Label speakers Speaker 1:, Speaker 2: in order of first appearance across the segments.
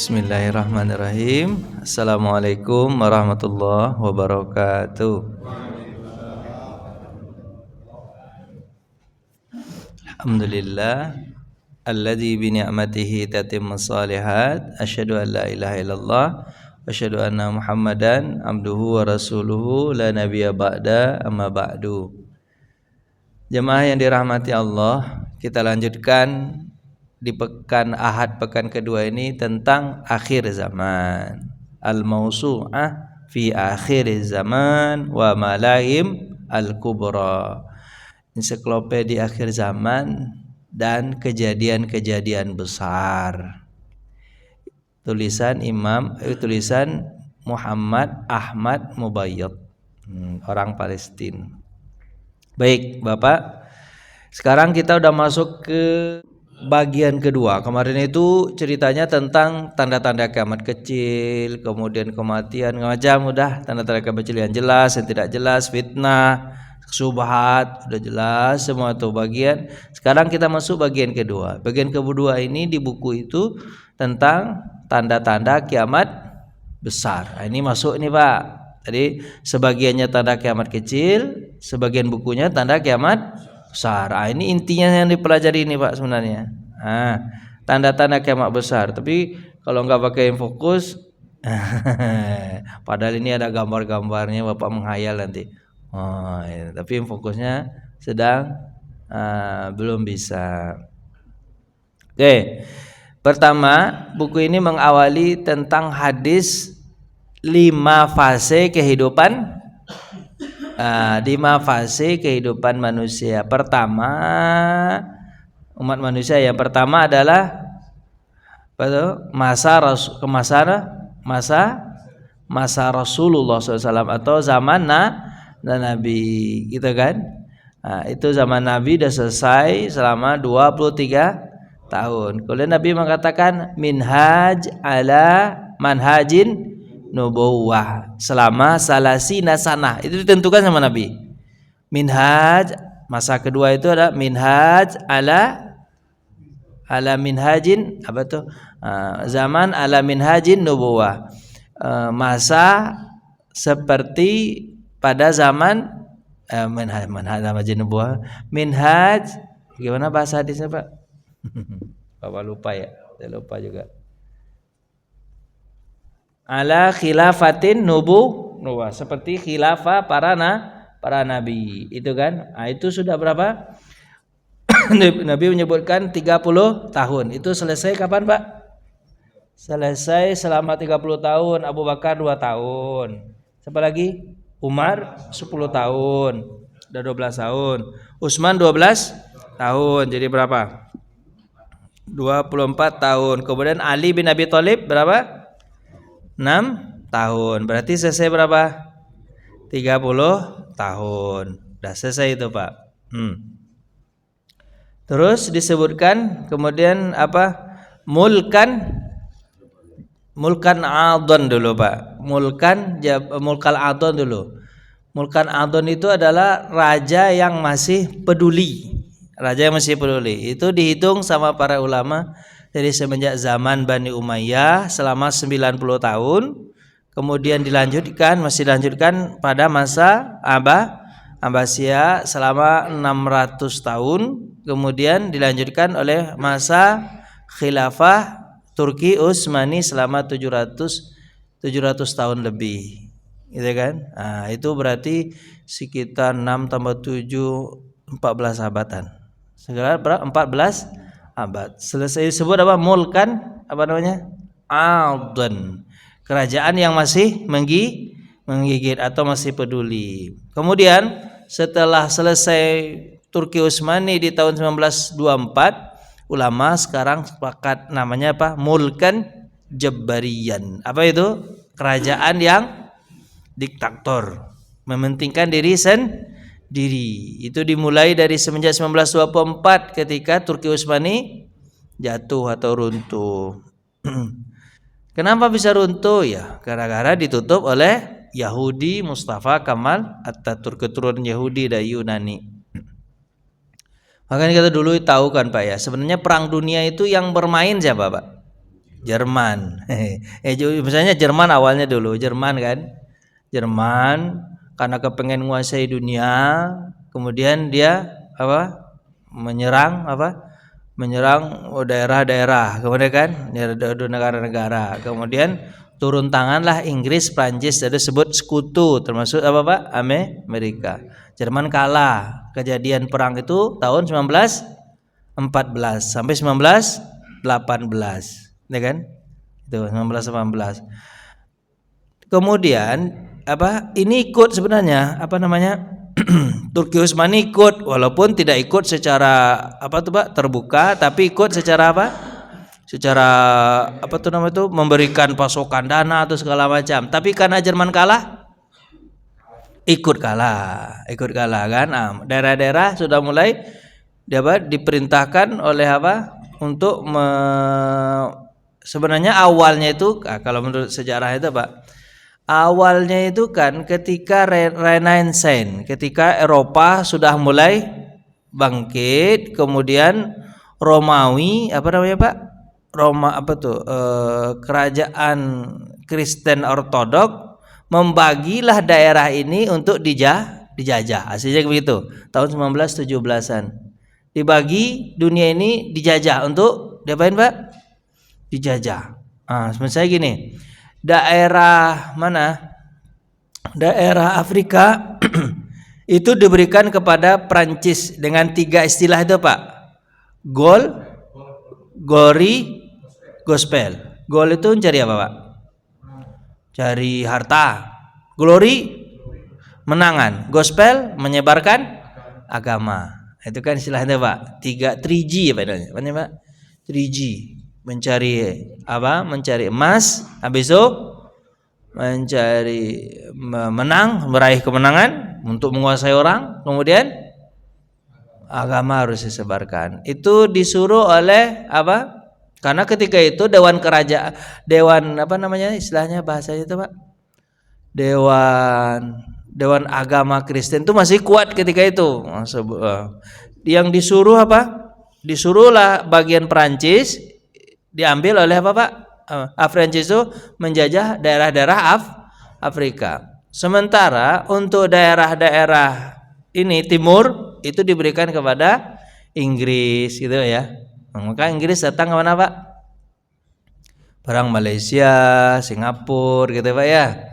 Speaker 1: Bismillahirrahmanirrahim. Assalamualaikum warahmatullahi wabarakatuh. Alhamdulillah alladzi bi ni'matihi tatimmus shalihat. Asyhadu an la ilaha illallah wa asyhadu anna Muhammadan abduhu wa rasuluhu la nabiyya ba'da, amma ba'du. Jemaah yang dirahmati Allah, kita lanjutkan di pekan Ahad pekan kedua ini tentang akhir zaman. Al-mausu'ah fi akhir zaman wa malaim al-kubra. Ensiklopedia akhir zaman dan kejadian-kejadian besar. Tulisan Muhammad Ahmad Mubayyad, orang Palestina. Baik, Bapak. Sekarang kita udah masuk ke bagian kedua. Kemarin itu ceritanya tentang tanda-tanda kiamat kecil, kemudian kematian, macam udah tanda-tanda kiamat kecil yang jelas, yang tidak jelas, fitnah, subhat, udah jelas semua itu bagian. Sekarang kita masuk bagian kedua. Bagian kedua ini di buku itu tentang tanda-tanda kiamat besar. Nah, ini masuk nih, Pak. Tadi sebagiannya tanda kiamat kecil, sebagian bukunya tanda kiamat besar. Ini intinya yang dipelajari ini, Pak, sebenarnya. Tanda-tanda kiamat besar. Tapi kalau nggak pakai yang fokus, padahal ini ada gambar-gambarnya, Bapak menghayal nanti. Ya. Tapi yang fokusnya sedang belum bisa. Oke. Pertama, buku ini mengawali tentang hadis 5 fase kehidupan. 5 fase kehidupan manusia. Pertama, umat manusia yang pertama adalah masa Rasulullah SAW atau zaman Nabi, gitu kan? Itu zaman Nabi sudah selesai selama 23 tahun. Kemudian Nabi mengatakan minhaj ala manhajin nubuwah selama salasina sanah. Itu ditentukan sama Nabi. Minhaj, masa kedua itu ada minhaj ala minhajin, apa tuh? Zaman ala minhajin nubuwah. Masa seperti pada zaman minhaj nubuwah. Minhaj, gimana bahasa hadisnya, Pak? Bapak lupa ya? Saya lupa juga. Ala khilafatin nubuwah, seperti khilafah para nabi, itu kan? Itu sudah berapa? Nabi menyebutkan 30 tahun. Itu selesai kapan, Pak? Selesai selama 30 tahun. Abu Bakar 2 tahun. Siapa lagi? Umar 10 tahun. Udah 12 tahun. Utsman 12 tahun. Jadi berapa? 24 tahun. Kemudian Ali bin Abi Thalib berapa? 6 tahun. Berarti selesai berapa? 30 tahun. Udah selesai itu, Pak. Terus disebutkan kemudian apa? Mulkan adon dulu, Pak. Mulkal adon dulu. Mulkan adon itu adalah raja yang masih peduli. Raja yang masih peduli. Itu dihitung sama para ulama dari semenjak zaman Bani Umayyah selama 90 tahun, kemudian masih dilanjutkan pada masa Abbasiyah selama 600 tahun, kemudian dilanjutkan oleh masa khilafah Turki Utsmani selama 700 tahun lebih. Gitu kan? Itu berarti sekitar 6 tambah 7 14 abadan. Sekitar berapa? 14 abad. Selesai disebut apa? Mulkan, apa namanya? Adon. Kerajaan yang masih menggigit atau masih peduli. Kemudian setelah selesai Turki Utsmani di tahun 1924, ulama sekarang sepakat namanya apa? Mulkan Jabbariyan. Apa itu? Kerajaan yang diktator, mementingkan diri sendiri. Itu dimulai dari semenjak 1924 ketika Turki Utsmani jatuh atau runtuh. Kenapa bisa runtuh? Ya, gara-gara ditutup oleh Yahudi Mustafa Kamal Atatürk, keturunan Yahudi dari Yunani. Makanya kita dulu tahu kan, Pak, ya, sebenarnya perang dunia itu yang bermain siapa, Pak? Jerman. Misalnya Jerman awalnya dulu, Jerman kan. Jerman karena kepengen menguasai dunia, kemudian dia apa? Menyerang daerah-daerah, kemudian kan negara-negara. Kemudian turun tanganlah Inggris, Prancis, ada sebut sekutu termasuk apa Pak? Amerika. Jerman kalah. Kejadian perang itu tahun 1914 sampai 1918, ya kan? Itu 1918. Kemudian ini ikut sebenarnya Turki Utsmani ikut, walaupun tidak ikut secara terbuka, tapi ikut secara memberikan pasokan dana atau segala macam. Tapi karena Jerman kalah, ikut kalah kan. Daerah-daerah sudah mulai diperintahkan oleh untuk sebenarnya awalnya itu kalau menurut sejarah itu awalnya itu kan ketika Renaissance, ketika Eropa sudah mulai bangkit, kemudian Romawi kerajaan Kristen Ortodok membagilah daerah ini untuk dijajah. Aslinya begitu. Tahun 1917-an. Dibagi dunia ini dijajah untuk diapain, Pak? Dijajah. Misalnya gini. Daerah Afrika itu diberikan kepada Prancis dengan 3 istilah itu, Pak. Gold, glory, gospel. Gold itu mencari apa, Pak? Cari harta. Glory, menangan. Gospel, menyebarkan agama. Itu kan istilahnya, Pak. 3G apa namanya, Pak? 3G. Mencari mencari emas, habis itu mencari meraih kemenangan untuk menguasai orang, kemudian agama harus disebarkan. Itu disuruh oleh karena ketika itu dewan istilahnya bahasanya itu, Pak, dewan agama Kristen itu masih kuat ketika itu. Yang disuruh disuruhlah bagian Prancis diambil oleh Pak? Prancis itu menjajah daerah-daerah Afrika. Sementara untuk daerah-daerah ini timur itu diberikan kepada Inggris gitu ya. Maka Inggris datang ke mana, Pak? Perang Malaysia, Singapura gitu, Pak ya.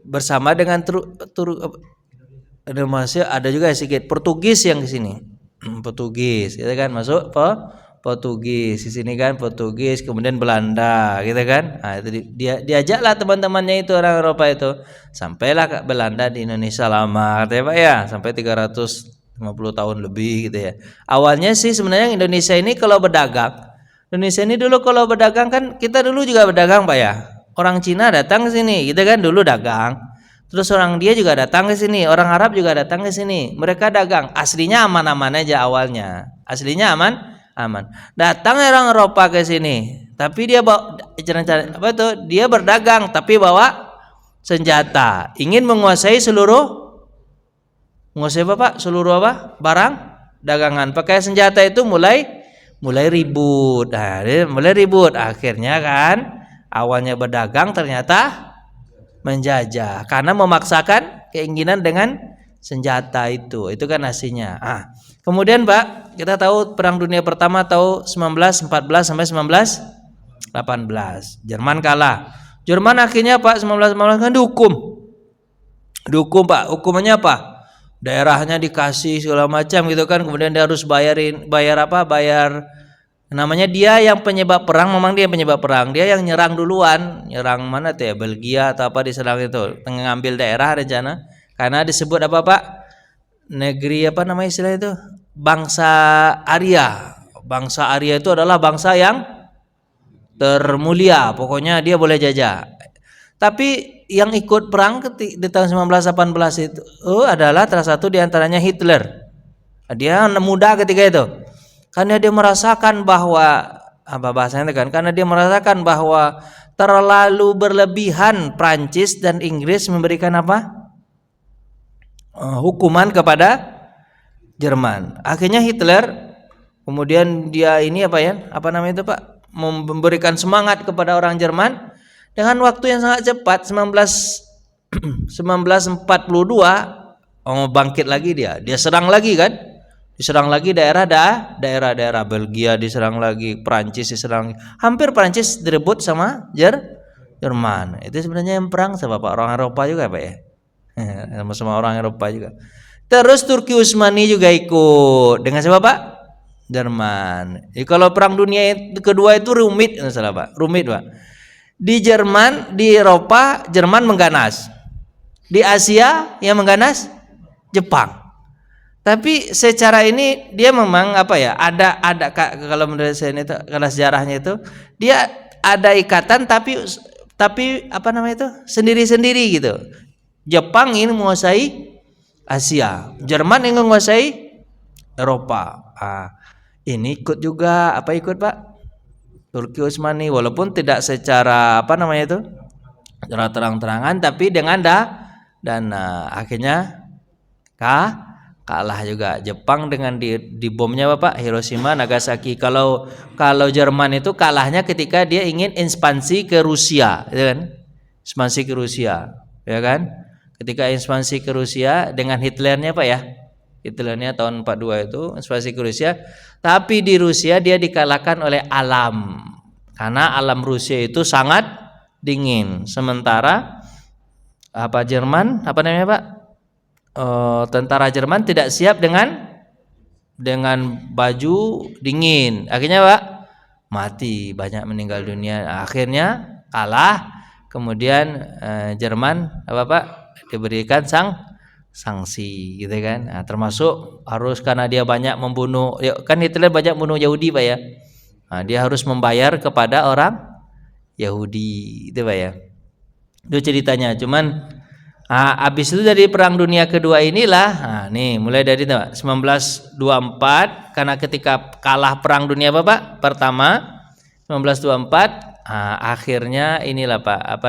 Speaker 1: Bersama dengan Indonesia ada juga sedikit Portugis yang di sini. Portugis, gitu kan, masuk Portugis di sini kan, Portugis, kemudian Belanda, gitu kan. Itu diajaklah teman-temannya itu orang Eropa itu, sampailah ke Belanda di Indonesia lama, katanya, Pak ya, sampai 350 tahun lebih gitu ya. Awalnya sih sebenarnya Indonesia ini kalau berdagang, kan kita dulu juga berdagang, Pak ya. Orang Cina datang ke sini, gitu kan, dulu dagang. Terus orang dia juga datang ke sini, orang Arab juga datang ke sini. Mereka dagang, aslinya aman-aman aja awalnya. Aslinya aman. Datang orang Eropa ke sini, tapi dia bawa dia berdagang tapi bawa senjata, ingin menguasai seluruh barang dagangan. Pakai senjata itu mulai ribut. Mulai ribut. Akhirnya kan awalnya berdagang ternyata menjajah karena memaksakan keinginan dengan senjata itu kan hasilnya. Kemudian, Pak, kita tahu Perang Dunia Pertama tahun 1914 sampai 1918. Jerman kalah. Jerman akhirnya, Pak, 1918 kan dihukum, Pak. Hukumannya apa? Daerahnya dikasih segala macam gitu kan. Kemudian dia harus bayar namanya, dia yang penyebab perang. Memang dia yang penyebab perang. Dia yang nyerang duluan. Nyerang mana tuh ya? Belgia atau apa, diserang itu. Mengambil daerah rencana. Karena disebut apa, Pak? Negeri istilah itu? Bangsa Arya. Bangsa Arya itu adalah bangsa yang termulia. Pokoknya dia boleh jajah. Tapi yang ikut perang di tahun 1918 itu adalah salah satu diantaranya Hitler. Dia muda ketika itu. Karena dia merasakan bahwa bahasanya kan? Karena dia merasakan bahwa terlalu berlebihan Prancis dan Inggris memberikan hukuman kepada Jerman. Akhirnya Hitler, kemudian dia ini apa namanya itu, Pak? memberikan semangat kepada orang Jerman dengan waktu yang sangat cepat 1942 bangkit lagi dia serang lagi kan, diserang lagi daerah Belgia diserang lagi, Prancis diserang, hampir Prancis direbut sama Jerman. Itu sebenarnya yang perang sama Pak orang Eropa juga Pak ya, sama-sama orang Eropa juga. Terus Turki Utsmani juga ikut dengan siapa Pak? Jerman. Jadi kalau perang dunia kedua itu rumit Pak. Di Jerman, di Eropa Jerman mengganas. Di Asia yang mengganas Jepang. Tapi secara ini dia memang apa ya? Ada kalau menurut saya ini kalau sejarahnya itu dia ada ikatan tapi apa namanya itu? Sendiri-sendiri gitu. Jepang ingin menguasai Asia, Jerman ingin menguasai Eropa. Ini ikut juga ikut Pak? Turki Utsmani walaupun tidak secara apa namanya itu? Secara terang-terangan tapi dengan dan akhirnya kalah juga Jepang dengan di bomnya Bapak Hiroshima Nagasaki. Kalau Jerman itu kalahnya ketika dia ingin ekspansi ke Rusia, gitu kan? Ekspansi ke Rusia, ya kan? Ketika ekspansi ke Rusia dengan Hitlernya Pak ya. Hitlernya tahun 42 itu ekspansi ke Rusia, tapi di Rusia dia dikalahkan oleh alam. Karena alam Rusia itu sangat dingin. Sementara Jerman Pak? Tentara Jerman tidak siap dengan baju dingin. Akhirnya Pak mati, banyak meninggal dunia. Akhirnya kalah. Kemudian Jerman Pak diberikan sanksi gitu kan. Termasuk harus karena dia banyak membunuh, kan Hitler banyak membunuh Yahudi Pak ya. Dia harus membayar kepada orang Yahudi itu Pak ya. Itu ceritanya. Cuman habis itu dari perang dunia kedua inilah nih mulai dari 1924 karena ketika kalah perang dunia Bapak pertama 1924 akhirnya inilah Pak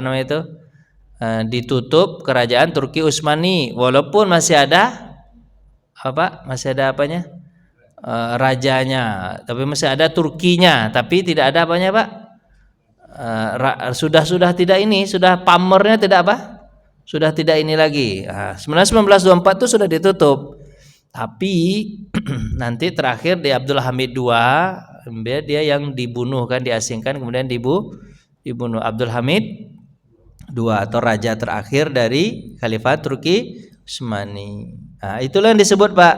Speaker 1: ditutup kerajaan Turki Utsmani walaupun masih ada rajanya, tapi masih ada Turkinya, tapi tidak ada Pak sudah tidak ini, sudah pamernya tidak sudah tidak ini lagi. Sebenarnya 1924 itu sudah ditutup, tapi nanti terakhir di Abdul Hamid II dia yang dibunuh kan, diasingkan kemudian dibunuh Abdul Hamid II atau raja terakhir dari Khalifah Turki Utsmani. Itulah yang disebut Pak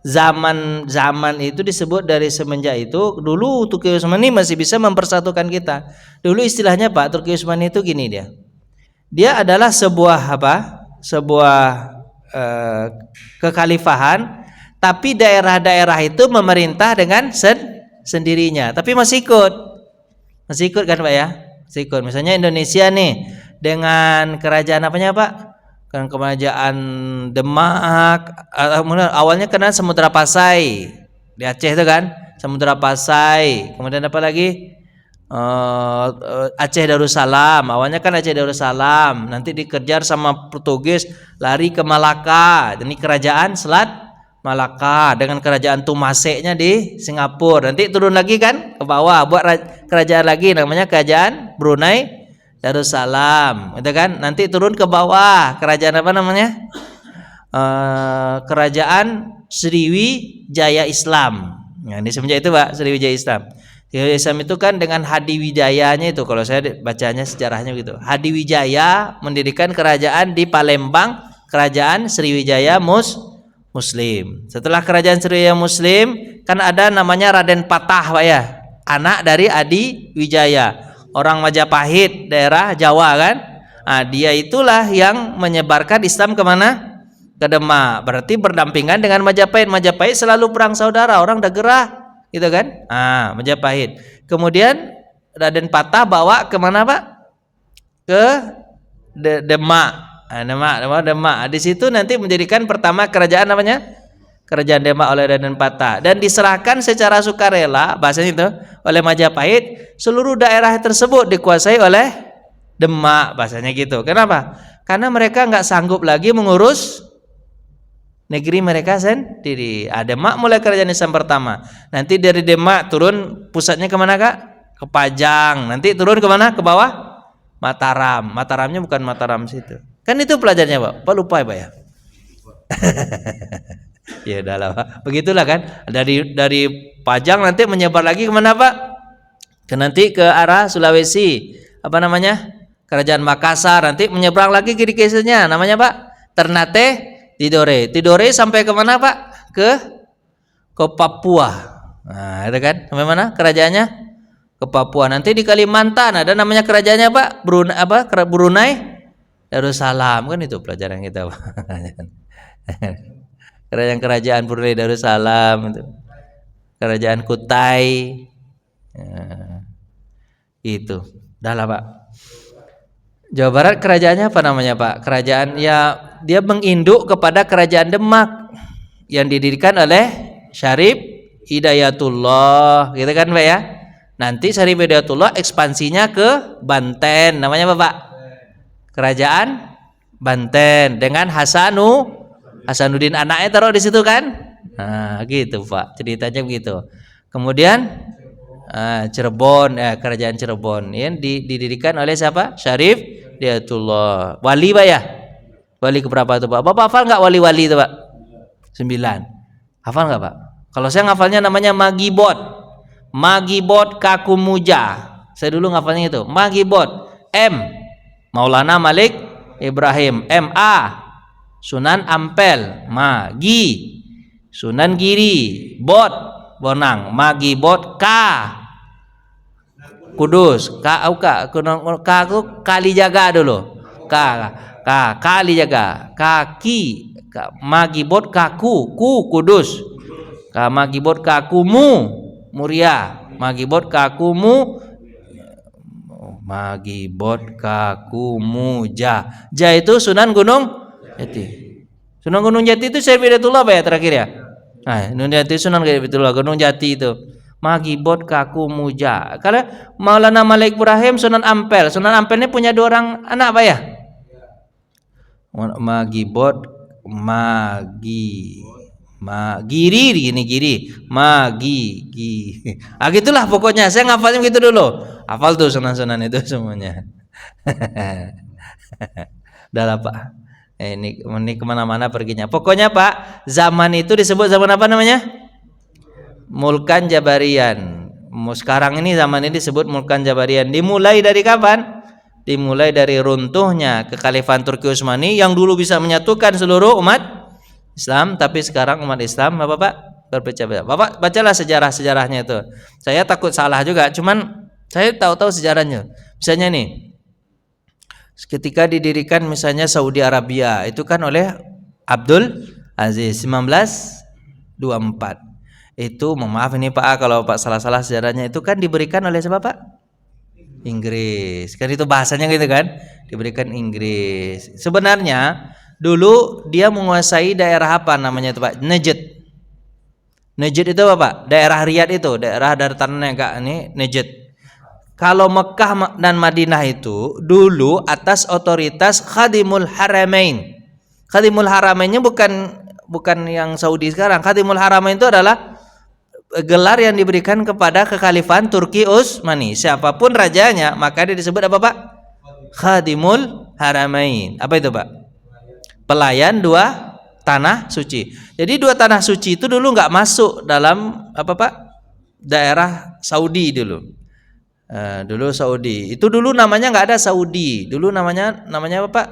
Speaker 1: zaman itu disebut dari semenjak itu. Dulu Turki Utsmani masih bisa mempersatukan kita. Dulu istilahnya Pak Turki Utsmani itu gini dia adalah sebuah kekhalifahan, tapi daerah-daerah itu memerintah dengan sendirinya, tapi masih ikut kan Pak ya, masih ikut. Misalnya Indonesia nih dengan kerajaan Pak, kan kerajaan Demak, awalnya kena Samudra Pasai di Aceh itu kan, Samudra Pasai, kemudian apa lagi Aceh Darussalam, awalnya kan Aceh Darussalam, nanti dikejar sama Portugis lari ke Malaka, ini kerajaan Selat Malaka dengan kerajaan Tumasek-nya di Singapura, nanti turun lagi kan ke bawah buat kerajaan lagi namanya kerajaan Brunei Darussalam, gitu kan, nanti turun ke bawah kerajaan kerajaan Sriwijaya Islam. Nah, ini semenjak itu Pak Sriwijaya Islam. Islam itu kan dengan Hadiwijayanya itu, kalau saya bacanya sejarahnya gitu. Hadiwijaya mendirikan kerajaan di Palembang, kerajaan Sriwijaya Muslim. Setelah kerajaan Sriwijaya Muslim kan ada namanya Raden Patah Pak ya, anak dari Adi Wijaya, orang Majapahit daerah Jawa kan. Dia itulah yang menyebarkan Islam kemana? Ke Demak. Berarti berdampingan dengan Majapahit. Majapahit selalu perang saudara, orang udah gerah gitu kan. Majapahit. Kemudian Raden Patah bawa kemana Pak? Ke Demak. Demak. Di situ nanti mendirikan pertama kerajaan namanya kerajaan Demak oleh Raden Patah, dan diserahkan secara sukarela bahasanya itu oleh Majapahit. Seluruh daerah tersebut dikuasai oleh Demak bahasanya gitu. Kenapa? Karena mereka nggak sanggup lagi mengurus negeri mereka sendiri. Demak mulai kerajaan Islam pertama. Nanti dari Demak turun pusatnya kemana Kak? ke Pajang, nanti turun ke mana? Ke bawah Mataram. Mataramnya bukan Mataram situ. Kan itu pelajarnya, Pak. Pak lupa ya, Pak ya? Ya udahlah, Pak. Begitulah kan. Dari Pajang nanti menyebar lagi kemana, Pak? Nanti ke arah Sulawesi. Apa namanya? Kerajaan Makassar. Nanti menyeberang lagi kiri kisahnya. Namanya, Pak? Ternate Tidore. Tidore sampai ke mana, Pak? Ke Papua. Nah, itu kan. Sampai mana kerajaannya? Ke Papua. Nanti di Kalimantan ada namanya kerajaannya, Pak? Brunei Darussalam. Kan itu pelajaran kita, Pak. Kerajaan Brunei Darussalam itu. Kerajaan Kutai. Nah, itu. Dah lah, Pak. Jawa Barat kerajaannya apa namanya, Pak? Kerajaan ya dia menginduk kepada kerajaan Demak yang didirikan oleh Syarif Hidayatullah, gitu kan, Pak ya? Nanti Syarif Hidayatullah ekspansinya ke Banten, namanya apa, Pak? Kerajaan Banten dengan Hasanuddin anaknya taruh di situ kan? Nah, gitu, Pak. Ceritanya begitu. Kemudian Cirebon, kerajaan Cirebon yang didirikan oleh siapa? Syarif Hidayatullah. Wali, Pak ya? Wali keberapa itu, Pak? Bapak hafal nggak wali-wali itu, Pak? 9. Hafal nggak, Pak? Kalau saya ngafalnya namanya Magibot Kakumuja. Saya dulu ngafalnya itu. Magibot. M. Maulana Malik Ibrahim. M.A. Sunan Ampel. Magi. Sunan Giri. Bot. Bonang. Magibot K. Kudus. K itu Kalijaga dulu. Kalijaga. Kaki. Magibot Kaku. Kudus. Magibot Kakumu Muria. Magibot Kakumu Magibot Kakumu Ja. Ja itu Sunan Gunung Jati. Sunan Gunung Jati itu Syarif Hidayatullah, Pak ya, terakhir ya. Nah, Gunung Jati Sunan Hidayatullah, Gunung Jati itu. Magibot Kakumu Ja. Kalau Maulana Malik Ibrahim Sunan Ampel. Sunan Ampel ini punya 2 orang anak, Pak ya. Magibot Giri. Gitulah pokoknya. Saya ngafalnya begitu dulu. Hafal tuh sunan-sunan itu semuanya. Udah lah, Pak. Ini kemana-mana perginya. Pokoknya, Pak, zaman itu disebut zaman apa namanya? Mulkan Jabarian. Sekarang ini zaman ini disebut Mulkan Jabarian. Dimulai dari kapan? Dimulai dari runtuhnya Kekhalifan Turki Utsmani yang dulu bisa menyatukan seluruh umat Islam, tapi sekarang umat Islam apa, Pak? Berpecah-belah. Bapak bacalah sejarah-sejarahnya itu. Saya takut salah juga, cuman saya tahu-tahu sejarahnya. Misalnya nih, ketika didirikan misalnya Saudi Arabia itu kan oleh Abdul Aziz 1924. Itu maaf ini, Pak, kalau Pak salah-salah sejarahnya, itu kan diberikan oleh siapa, Pak? Inggris. Kan itu bahasanya gitu kan? Diberikan Inggris. Sebenarnya dulu dia menguasai daerah apa namanya itu, Pak? Najd. Najd itu apa, Pak? Daerah Riyadh itu, daerah dari tanah Naga ini Najd. Kalau Mekah dan Madinah itu dulu atas otoritas Khadimul Haramain. Khadimul Haramainnya bukan yang Saudi sekarang. Khadimul Haramain itu adalah gelar yang diberikan kepada Kekhalifan Turki Utsmani. Siapapun rajanya, maka dia disebut apa, Pak? Khadimul Haramain. Apa itu, Pak? Pelayan 2 tanah suci. Jadi 2 tanah suci itu dulu nggak masuk dalam apa, Pak? Daerah Saudi dulu. Dulu Saudi. Itu dulu namanya nggak ada Saudi. Dulu namanya apa, Pak?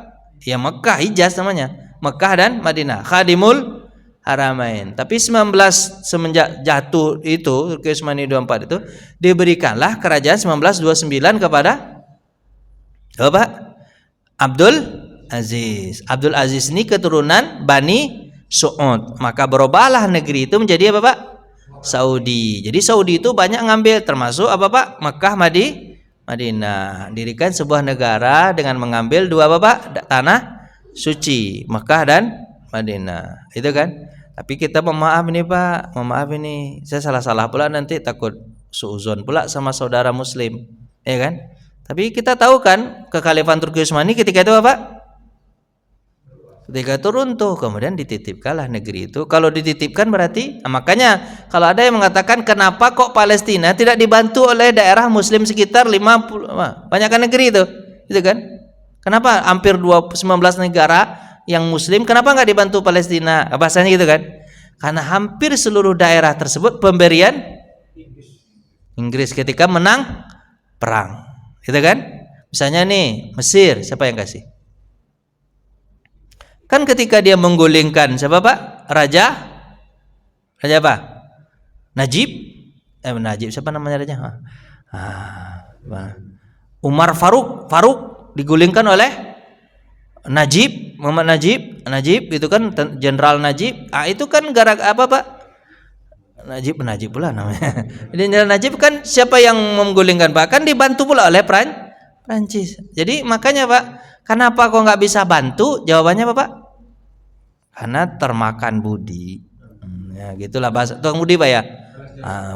Speaker 1: Ya Mekah, Hijaz namanya. Mekah dan Madinah. Khadimul Haramain. Tapi semenjak jatuh itu Turki Utsmani 24 itu diberikanlah kerajaan 1929 kepada apa, Pak? Abdul Aziz ini keturunan Bani Su'ud. Maka berubahlah negeri itu menjadi apa, Pak? Saudi. Jadi Saudi itu banyak ngambil, termasuk apa, Pak? Mekah, Madinah. Dirikan sebuah negara dengan mengambil 2 apa, Pak? Tanah suci, Mekah dan Madinah. Itu kan? Tapi kita memaaf ini, Pak. Memaaf ini. Saya salah-salah pula nanti takut suuzon pula sama saudara muslim. Ya kan? Tapi kita tahu kan Kekhalifan Turki Utsmani ketika itu apa? Ketika itu runtuh, kemudian dititipkanlah negeri itu. Kalau dititipkan berarti, makanya kalau ada yang mengatakan kenapa kok Palestina tidak dibantu oleh daerah Muslim sekitar 50, banyakkan negeri itu kan? Kenapa hampir 19 negara yang Muslim, kenapa nggak dibantu Palestina? Bahasanya gitu kan? Karena hampir seluruh daerah tersebut pemberian Inggris ketika menang perang, gitu kan? Misalnya nih Mesir, siapa yang kasih? Kan ketika dia menggulingkan siapa Pak? Raja apa? Najib siapa namanya raja? Umar Faruk digulingkan oleh Najib, Muhammad Najib itu kan Jenderal Najib. Itu kan gara apa Pak? Najib pula namanya. Jenderal Najib kan siapa yang menggulingkan Pak? Kan dibantu pula oleh Prancis. Jadi makanya Pak, kenapa kok nggak bisa bantu? Jawabannya apa Pak? Karena termakan budi. Ya gitulah bahasa tukang budi Pak ya.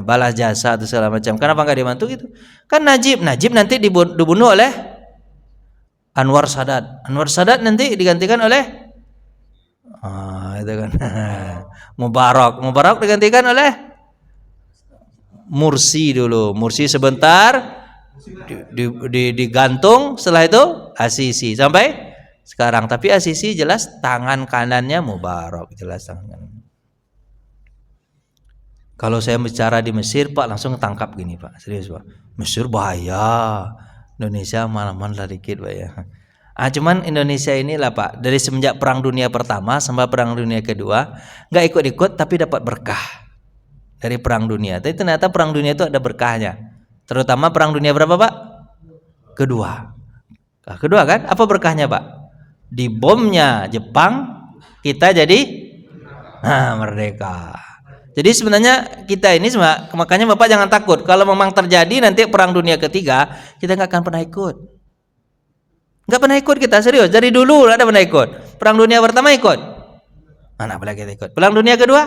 Speaker 1: Balas jasa atau segala macam. Kenapa nggak dibantu gitu? Kan Najib nanti dibunuh oleh Anwar Sadat nanti digantikan oleh itu kan. Mubarak digantikan oleh Mursi dulu. Mursi sebentar digantung, setelah itu Asisi sampai sekarang. Tapi Asisi jelas tangan kanannya Mubarak, jelas tangan kanan. Kalau saya bicara di Mesir Pak langsung tangkap gini Pak, serius Pak. Mesir bahaya, Indonesia malah dikit Pak ya. Cuman Indonesia inilah Pak, dari semenjak Perang Dunia Pertama sampai Perang Dunia Kedua nggak ikut-ikut tapi dapat berkah dari Perang Dunia. Tapi ternyata Perang Dunia itu ada berkahnya. Terutama Perang Dunia berapa Pak? Kedua kan? Apa berkahnya Pak? Di bomnya Jepang kita jadi merdeka. Jadi sebenarnya kita ini makanya Bapak jangan takut. Kalau memang terjadi nanti Perang Dunia Ketiga, kita nggak akan pernah ikut. Nggak pernah ikut kita, serius. Dari dulu ada pernah ikut. Perang Dunia Pertama ikut. Mana boleh kita ikut? Perang Dunia Kedua?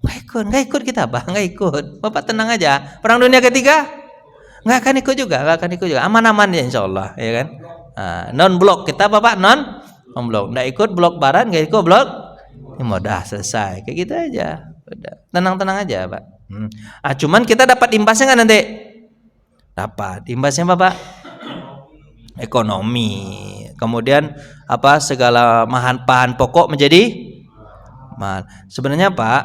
Speaker 1: Nggak ikut kita Pak, nggak ikut. Bapak tenang aja. Perang Dunia Ketiga? Nggak akan ikut juga. Aman-aman ya insya Allah, ya kan? Non blok kita Bapak non blok. Nggak ikut blok barat, nggak ikut blok. Ini mudah selesai, kayak gitu aja. Udah. Tenang aja Pak. Cuman kita dapat imbasnya nggak nanti? Dapat imbasnya Bapak. Ekonomi. Kemudian segala bahan pokok menjadi mahal. Sebenarnya Pak,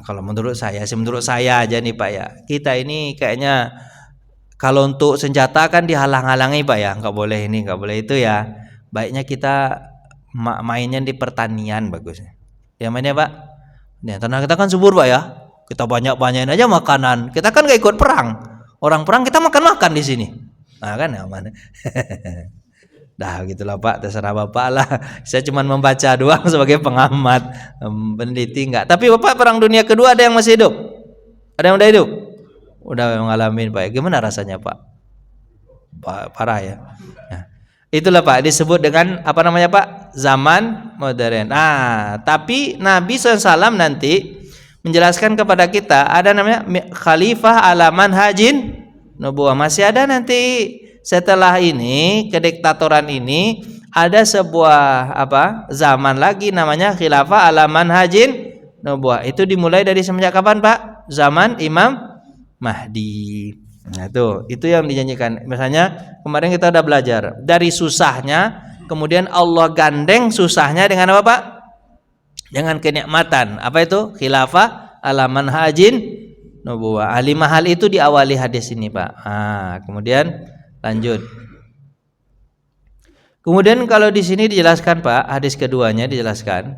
Speaker 1: kalau menurut saya aja nih Pak ya. Kita ini kayaknya kalau untuk senjata kan dihalang-halangi Pak ya. Nggak boleh ini, nggak boleh itu ya. Baiknya kita mainnya di pertanian bagusnya. Ya mainnya Pak. Tanah kita kan subur Pak ya. Kita banyak-banyakin aja makanan. Kita kan gak ikut perang. Orang perang kita makan di sini. Kan aman. Dah gitulah Pak, terserah Bapak lah. Saya cuma membaca doang sebagai pengamat, peneliti enggak. Tapi Bapak Perang Dunia Kedua ada yang masih hidup? Ada yang udah hidup? Udah ngalamin Pak. Gimana rasanya Pak? Parah ya. Itulah Pak disebut dengan apa namanya Pak? Zaman modern. Tapi Nabi SAW nanti menjelaskan kepada kita ada namanya khalifah ala manhajin nubuwah. Masih ada nanti setelah ini kediktatoran ini ada sebuah zaman lagi namanya khilafah ala manhajin nubuwah. Itu dimulai dari semenjak kapan Pak? Zaman Imam Mahdi. Nah itu yang dijanjikan. Misalnya kemarin kita udah belajar dari susahnya, kemudian Allah gandeng susahnya dengan apa Pak? Dengan kenikmatan. Apa itu? Khilafah ala manhajin nubuwah. 5 hal itu diawali hadis ini Pak. Kemudian lanjut. Kemudian kalau di sini dijelaskan Pak, hadis keduanya dijelaskan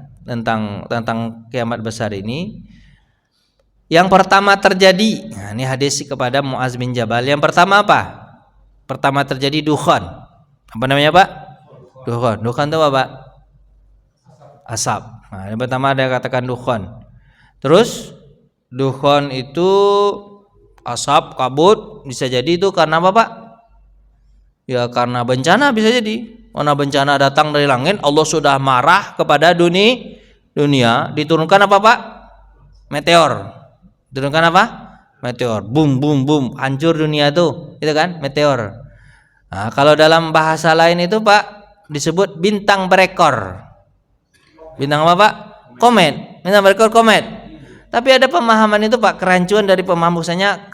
Speaker 1: tentang kiamat besar ini. Yang pertama terjadi, ini hadis kepada Muaz bin Jabal. Yang pertama apa? Pertama terjadi dukhan. Apa namanya Pak? Dukhan. Dukhan itu apa Pak? Asap. Yang pertama ada katakan dukhan. Terus dukhan itu asap, kabut, bisa jadi itu karena apa Pak? Ya karena bencana bisa jadi. Karena bencana datang dari langit, Allah sudah marah kepada dunia, diturunkan apa Pak? Meteor. Diturunkan apa? Meteor. Boom, hancur dunia itu kan meteor. Kalau dalam bahasa lain itu Pak disebut bintang berekor. Bintang apa Pak? Komet. Bintang berikut komet. Tapi ada pemahaman itu Pak, kerancuan dari pemahaman misalnya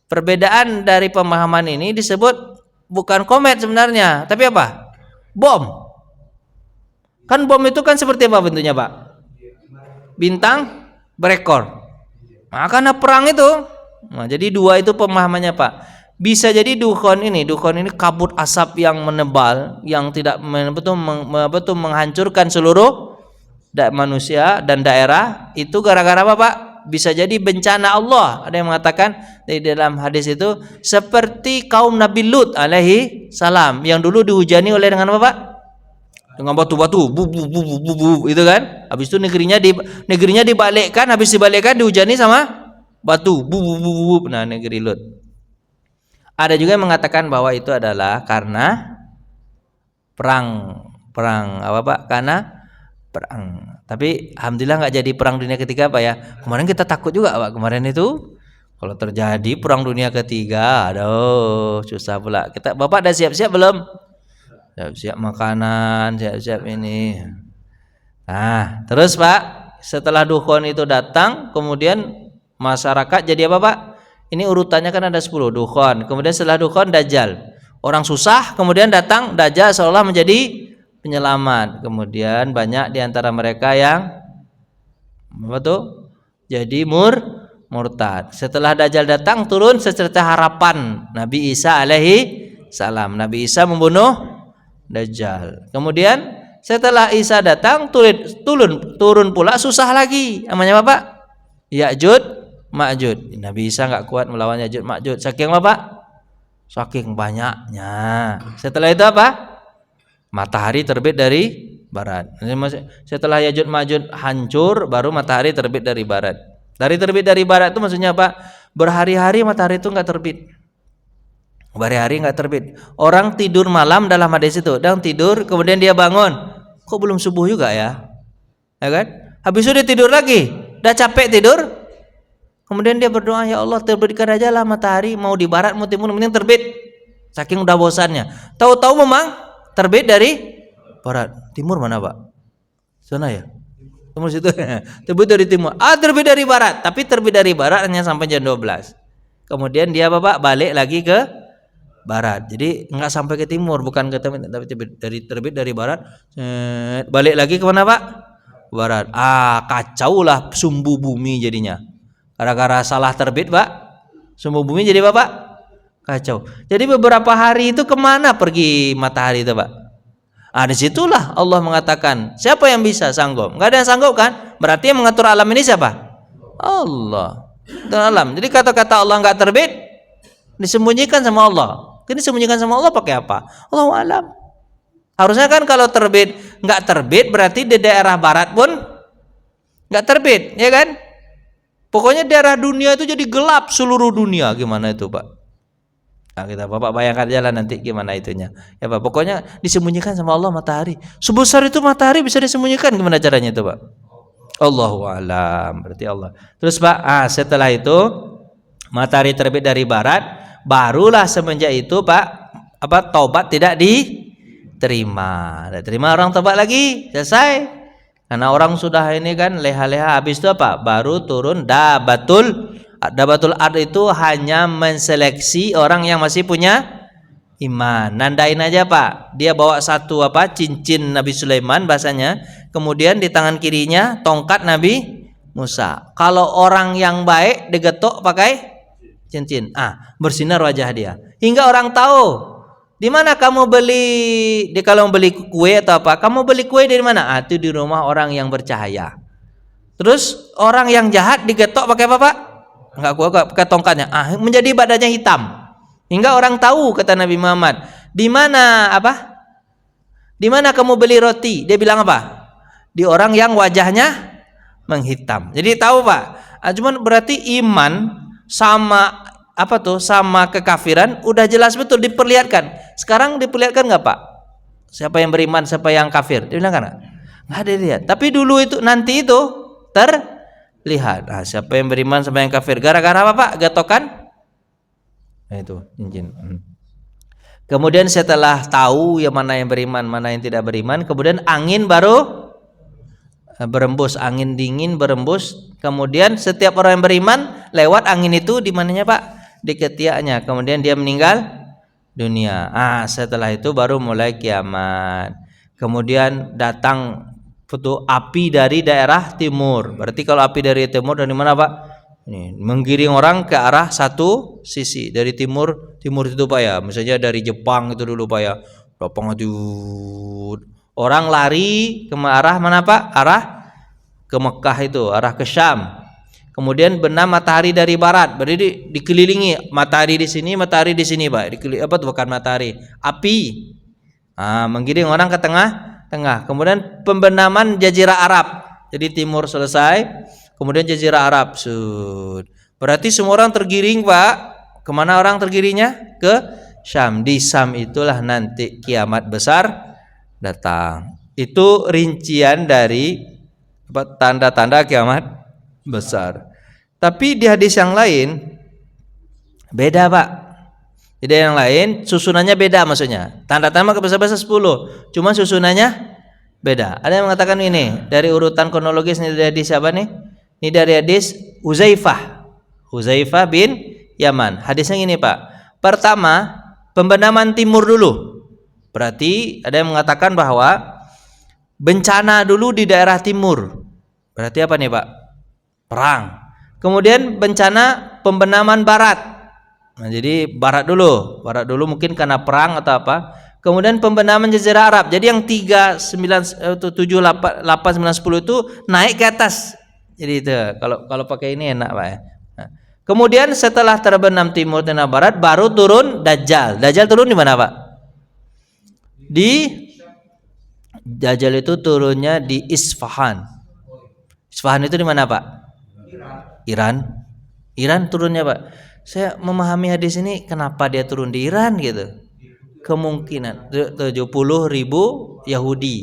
Speaker 1: perbedaan dari pemahaman ini disebut bukan komet sebenarnya, tapi apa? Bom. Kan bom itu kan seperti apa bentuknya Pak? Bintang berekor. Nah, karena perang itu. Nah, jadi dua itu pemahamannya Pak. Bisa jadi dukhon ini kabut asap yang menebal yang tidak betul menghancurkan seluruh manusia dan daerah itu gara-gara apa Pak? Bisa jadi bencana Allah. Ada yang mengatakan di dalam hadis itu seperti kaum Nabi Lut alaihi salam yang dulu dihujani oleh dengan apa Pak? Dengan batu-batu, itu kan? Habis itu negerinya dibalikkan, habis dibalikkan dihujani sama batu, Nah, negeri Lut. Ada juga yang mengatakan bahwa itu adalah karena perang apa Pak? Karena perang. Tapi alhamdulillah nggak jadi perang dunia ketiga Pak ya. Kemarin kita takut juga Pak. Kemarin itu kalau terjadi perang dunia ketiga, aduh susah pula. Bapak udah siap-siap belum? Siap-siap makanan, siap-siap ini. Nah, terus Pak, setelah dukhon itu datang, kemudian masyarakat jadi apa Pak? Ini urutannya kan ada 10, dukhon. Kemudian setelah dukhon dajjal. Orang susah, kemudian datang dajjal seolah menjadi penyelamat. Kemudian banyak di antara mereka yang apa tuh? Jadi murtad. Setelah dajjal datang turun secerca harapan Nabi Isa alaihi salam. Nabi Isa membunuh Dajjal. Kemudian setelah Isa datang turun pula susah lagi. Namanya apa Pak? Ya'jud Ma'jud. Nabi Isa enggak kuat melawan Ya'jud Ma'jud. Saking apa Pak? Saking banyaknya. Setelah itu apa? Matahari terbit dari barat. Setelah Ya'jud Ma'jud hancur baru matahari terbit dari barat. Dari terbit dari barat itu maksudnya apa? Berhari-hari matahari itu enggak terbit. Berhari-hari nggak terbit. Orang tidur malam dalam hadis itu, dan tidur kemudian dia bangun, kok belum subuh juga ya kan? Habis itu dia tidur lagi, udah capek tidur, kemudian dia berdoa, ya Allah terbitkan aja lah matahari, mau di barat mau timur, mending terbit. Saking udah bosannya. Tahu-tahu memang terbit dari barat. Timur mana Pak? Sana ya? Timur situ. Terbit dari timur. Terbit dari barat, tapi terbit dari barat hanya sampai jam 12. Kemudian dia Bapak balik lagi ke barat. Jadi enggak sampai ke timur, bukan ke timur, tapi terbit dari barat, balik lagi ke mana Pak? Barat. Kacau lah sumbu bumi jadinya. Gara-gara salah terbit Pak, sumbu bumi jadi apa Pak? Kacau. Jadi beberapa hari itu kemana pergi matahari itu Pak? Disitulah Allah mengatakan, siapa yang bisa sanggup? Enggak ada yang sanggup kan? Berarti yang mengatur alam ini siapa? Allah. Mengatur alam. Jadi kata-kata Allah enggak terbit disembunyikan sama Allah. Ini sembunyikan sama Allah pakai apa? Allahu alam. Harusnya kan kalau terbit nggak terbit berarti di daerah barat pun nggak terbit, ya kan? Pokoknya daerah dunia itu jadi gelap seluruh dunia. Gimana itu Pak? Nah, kita Bapak bayangkan aja lah nanti gimana itunya. Ya Pak, pokoknya disembunyikan sama Allah matahari. Sebesar itu matahari bisa disembunyikan, gimana caranya itu Pak? Allahu alam. Berarti Allah. Terus Pak, setelah itu matahari terbit dari barat. Barulah semenjak itu Pak, taubat tidak diterima. Tidak terima orang taubat lagi, selesai. Karena orang sudah ini kan leha-leha, habis itu apa? Baru turun dabatul ard itu hanya menseleksi orang yang masih punya iman. Nandain aja Pak. Dia bawa satu cincin Nabi Sulaiman bahasanya, kemudian di tangan kirinya tongkat Nabi Musa. Kalau orang yang baik digetok pakai cincin, bersinar wajah dia. Hingga orang tahu di mana kamu beli. Kalau beli kue atau apa, kamu beli kue dari mana? Itu di rumah orang yang bercahaya. Terus orang yang jahat digetok pakai apa Pak? Enggak kuat pakai tongkatnya. Menjadi badannya hitam. Hingga orang tahu, kata Nabi Muhammad, di mana Di mana kamu beli roti? Dia bilang apa? Di orang yang wajahnya menghitam. Jadi tahu Pak. Cuman berarti iman sama sama kekafiran udah jelas betul diperlihatkan. Sekarang diperlihatkan nggak Pak? Siapa yang beriman, siapa yang kafir? Dia bilang kan nggak ada dilihat. Tapi dulu itu nanti itu terlihat. Siapa yang beriman, siapa yang kafir. Gara-gara apa Pak? Gatokan? Itu cincin. Kemudian setelah tahu yang mana yang beriman, mana yang tidak beriman, kemudian angin baru berembus, angin dingin berembus. Kemudian setiap orang yang beriman lewat angin itu di mananya Pak? Di ketiaknya. Kemudian dia meninggal dunia. Setelah itu baru mulai kiamat. Kemudian datang api dari daerah timur. Berarti kalau api dari timur dari mana Pak? Ini menggiring orang ke arah satu sisi dari timur itu Pak ya. Misalnya dari Jepang itu dulu Pak ya. Orang lari ke arah mana Pak? Arah ke Mekah itu, arah ke Syam. Kemudian benar matahari dari barat, berarti dikelilingi matahari di sini Pak. Bukan matahari, api. Menggiring orang ke tengah. Kemudian pembenaman jazirah Arab. Jadi timur selesai, kemudian jazirah Arab. Berarti semua orang tergiring Pak. Kemana orang tergiringnya? Ke Syam. Di Syam itulah nanti kiamat besar datang. Itu rincian dari tanda-tanda kiamat besar. Tapi di hadis yang lain beda Pak. Jadi yang lain susunannya beda maksudnya. Tanda-tanda besar-besar 10, cuma susunannya beda. Ada yang mengatakan ini dari urutan kronologis ini dari hadis siapa nih? Ini dari hadis Huzaifah bin Yaman. Hadisnya ini Pak. Pertama, pembenaman timur dulu. Berarti ada yang mengatakan bahwa bencana dulu di daerah timur. Berarti apa nih Pak? Perang. Kemudian bencana pembenaman barat. Nah, jadi barat dulu mungkin karena perang atau apa. Kemudian pembenaman jazirah Arab. Jadi yang 3, 9, 7, 8, 9, 10 itu naik ke atas. Jadi itu kalau pakai ini enak Pak ya. Nah, kemudian setelah terbenam timur dan barat baru turun Dajjal. Dajjal turun di mana Pak? Dajjal itu turunnya di Isfahan. Isfahan itu di mana Pak? Iran turunnya Pak. Saya memahami hadis ini kenapa dia turun di Iran gitu. Kemungkinan 70.000 Yahudi.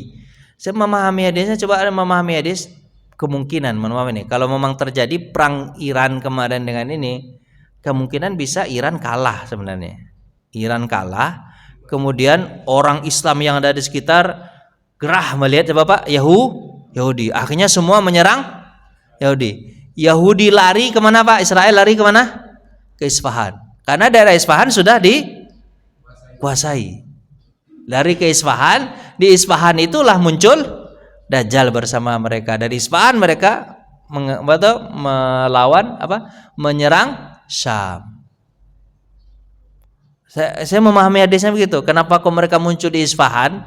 Speaker 1: Saya memahami hadisnya, coba memahami hadis kemungkinan ini. Kalau memang terjadi perang Iran kemarin dengan ini, kemungkinan bisa Iran kalah sebenarnya. Iran kalah, kemudian orang Islam yang ada di sekitar gerah melihat Bapak Yahudi. Akhirnya semua menyerang Yahudi lari kemana Pak? Israel lari kemana? Ke Isfahan. Karena daerah Isfahan sudah dikuasai. Lari ke Isfahan. Di Isfahan itulah muncul Dajjal bersama mereka. Dari Isfahan mereka menyerang Syam. Saya memahami hadisnya begitu. Kenapa kok mereka muncul di Isfahan?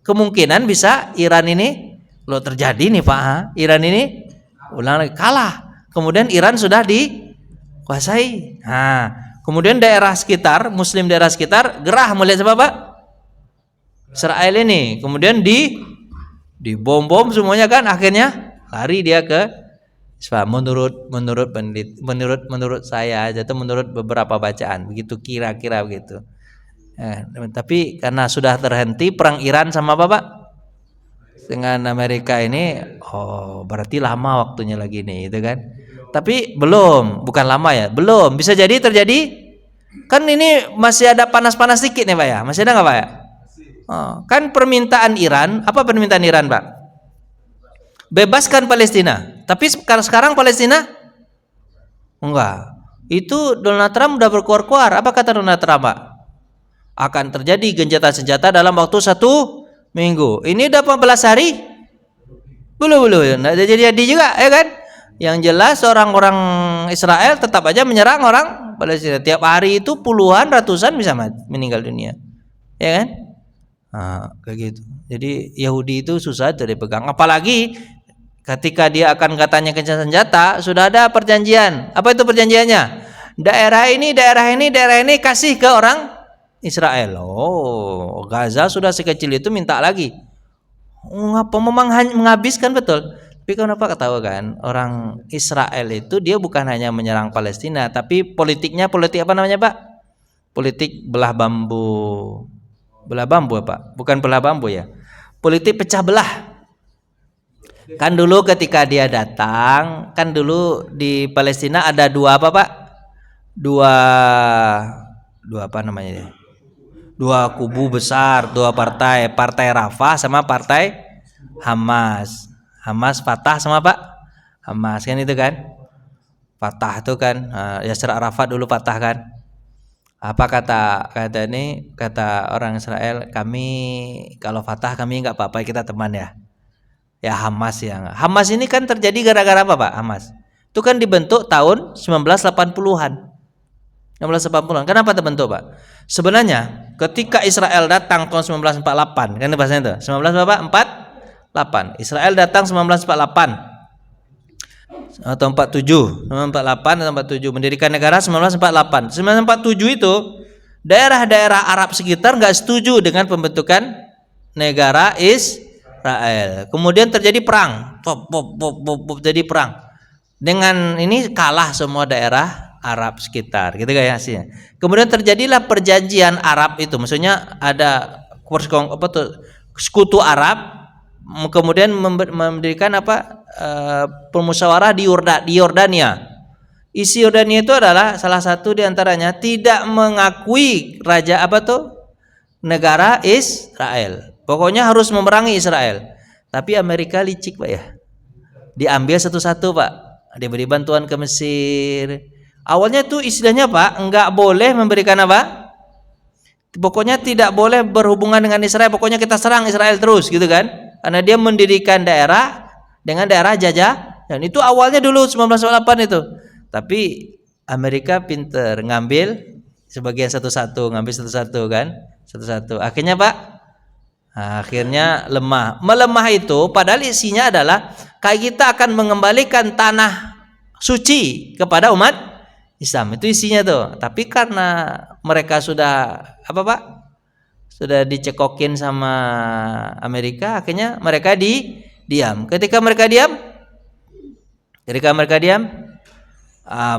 Speaker 1: Kemungkinan bisa Iran ini terjadi nih Pak. Iran ini ulang lagi kalah. Kemudian Iran sudah dikuasai. Kemudian daerah sekitar, Muslim daerah sekitar gerah melihat apa Pak? Israel ini. Kemudian dibom semuanya kan, akhirnya lari dia ke Isfahan. Menurut saya atau menurut beberapa bacaan begitu, kira-kira begitu. Tapi karena sudah terhenti perang Iran sama apa Pak? Dengan Amerika ini, berarti lama waktunya lagi nih, itu kan? Tapi bukan lama ya, belum bisa jadi terjadi. Kan ini masih ada panas-panas sedikit nih Pak ya, masih ada nggak Pak ya? Kan permintaan Iran, apa permintaan Iran Pak? Bebaskan Palestina. Tapi sekarang Palestina enggak. Itu Donald Trump udah berkuar-kuar. Apa kata Donald Trump Pak? Akan terjadi gencatan senjata dalam waktu 1 minggu. Ini udah 14 hari? Belum. Nggak jadi juga, ya kan? Yang jelas orang-orang Israel tetap aja menyerang orang Palestina. Tiap hari itu puluhan, ratusan bisa meninggal dunia, ya kan? Kayak gitu. Jadi Yahudi itu susah tuh dipegang. Apalagi ketika dia akan katanya gencatan senjata, sudah ada perjanjian. Apa itu perjanjiannya? Daerah ini kasih ke orang Israel. Gaza sudah sekecil itu minta lagi. Ngapa memang menghabiskan betul. Tapi kenapa ketahui kan, orang Israel itu dia bukan hanya menyerang Palestina, tapi politik apa namanya Pak? Politik belah bambu ya Pak? Bukan belah bambu ya. Politik pecah belah. Kan dulu ketika dia datang, kan dulu di Palestina ada dua apa Pak? Dua apa namanya dia? Dua kubu besar, dua partai, partai Rafah sama partai Hamas. Hamas Fatah sama Pak Hamas kan itu kan. Fatah itu kan Yasser Arafat dulu Fatah kan. Apa kata orang Israel, kami kalau Fatah kami nggak apa-apa, kita teman ya. Ya Hamas Hamas ini kan terjadi gara-gara apa Pak? Hamas itu kan dibentuk tahun 1980-an. 1980-an. Kenapa terbentuk Pak? Sebenarnya ketika Israel datang tahun 1948, kan bahasanya itu 1948. Israel datang 1948 atau 47, 1948 atau 47, mendirikan negara 1948. 1947 itu daerah-daerah Arab sekitar nggak setuju dengan pembentukan negara Israel. Kemudian terjadi perang, jadi perang. Dengan ini kalah semua daerah Arab sekitar, gitu kayak hasilnya. Kemudian terjadilah perjanjian Arab itu, maksudnya ada sekutu Arab, kemudian mendirikan permusyawarah di Yordania. Isi Yordania itu adalah salah satu diantaranya tidak mengakui negara Israel. Pokoknya harus memerangi Israel. Tapi Amerika licik Pak ya, diambil satu-satu Pak, diberi bantuan ke Mesir. Awalnya tuh istilahnya Pak, nggak boleh memberikan apa? Pokoknya tidak boleh berhubungan dengan Israel. Pokoknya kita serang Israel terus, gitu kan? Karena dia mendirikan daerah dengan daerah jajah. Dan itu awalnya dulu 1948 itu. Tapi Amerika pinter ngambil sebagian satu-satu, ngambil satu-satu kan, satu-satu. Akhirnya Pak, akhirnya lemah. Melemah itu padahal isinya adalah kayak kita akan mengembalikan tanah suci kepada umat Islam, itu isinya tuh. Tapi karena mereka sudah sudah dicekokin sama Amerika, akhirnya mereka diam. Ketika mereka diam,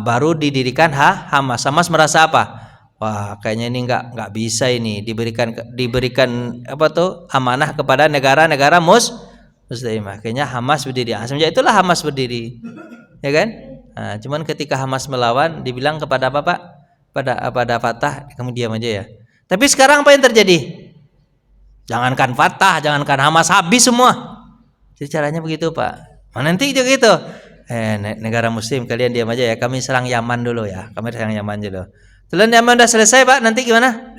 Speaker 1: baru didirikan Hamas. Hamas merasa apa? Wah, kayaknya ini nggak bisa ini diberikan amanah kepada negara-negara Muslim. Akhirnya Hamas berdiri. Semenjak itulah Hamas berdiri, ya kan? Nah, cuman ketika Hamas melawan, dibilang kepada apa Pak? Pada Fatah, kamu diam aja ya. Tapi sekarang apa yang terjadi? Jangankan Fatah, jangankan Hamas, habis semua. Jadi caranya begitu Pak. Nanti itu gitu. Negara Muslim kalian diam aja ya. Kami serang Yaman dulu ya. Kami serang Yaman dulu. Setelah Yaman udah selesai Pak, nanti gimana?